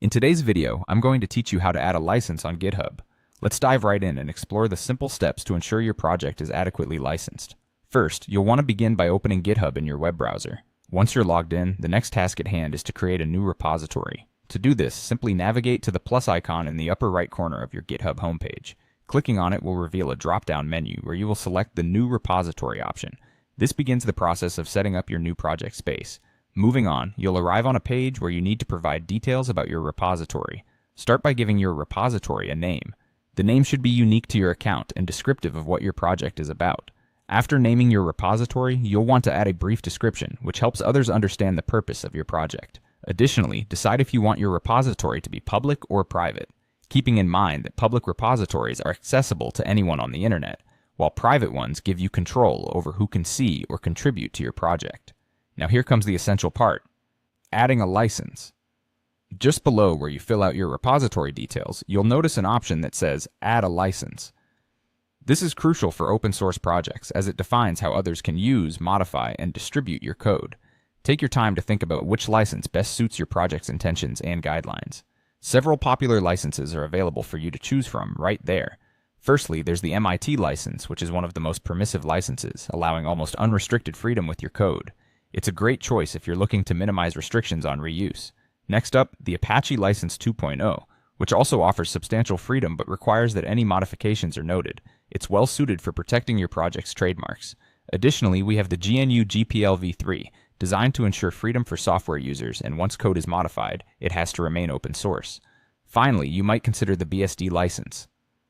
In today's video, I'm going to teach you how to add a license on GitHub. Let's dive right in and explore the simple steps to ensure your project is adequately licensed. First, you'll want to begin by opening GitHub in your web browser. Once you're logged in, the next task at hand is to create a new repository. To do this, simply navigate to the plus icon in the upper right corner of your GitHub homepage. Clicking on it will reveal a drop-down menu where you will select the New Repository option. This begins the process of setting up your new project space. Moving on, you'll arrive on a page where you need to provide details about your repository. Start by giving your repository a name. The name should be unique to your account and descriptive of what your project is about. After naming your repository, you'll want to add a brief description, which helps others understand the purpose of your project. Additionally, decide if you want your repository to be public or private, keeping in mind that public repositories are accessible to anyone on the internet, while private ones give you control over who can see or contribute to your project. Now here comes the essential part, adding a license. Just below where you fill out your repository details, you'll notice an option that says Add a License. This is crucial for open source projects as it defines how others can use, modify, and distribute your code. Take your time to think about which license best suits your project's intentions and guidelines. Several popular licenses are available for you to choose from right there. Firstly, there's the MIT license, which is one of the most permissive licenses, allowing almost unrestricted freedom with your code. It's a great choice if you're looking to minimize restrictions on reuse. Next up, the Apache License 2.0, which also offers substantial freedom but requires that any modifications are noted. It's well suited for protecting your project's trademarks. Additionally, we have the GNU GPL v3, designed to ensure freedom for software users, and once code is modified, it has to remain open source. Finally, you might consider the BSD license,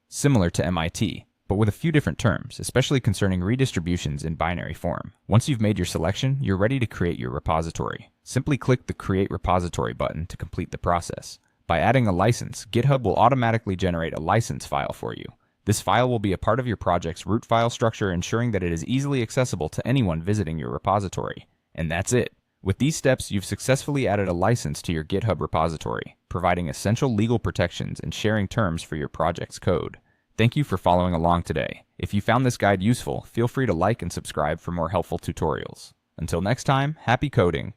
similar to MIT, but with a few different terms, especially concerning redistributions in binary form. Once you've made your selection, you're ready to create your repository. Simply click the Create Repository button to complete the process. By adding a license, GitHub will automatically generate a license file for you. This file will be a part of your project's root file structure, ensuring that it is easily accessible to anyone visiting your repository. And that's it. With these steps, you've successfully added a license to your GitHub repository, providing essential legal protections and sharing terms for your project's code. Thank you for following along today. If you found this guide useful, feel free to like and subscribe for more helpful tutorials. Until next time, happy coding!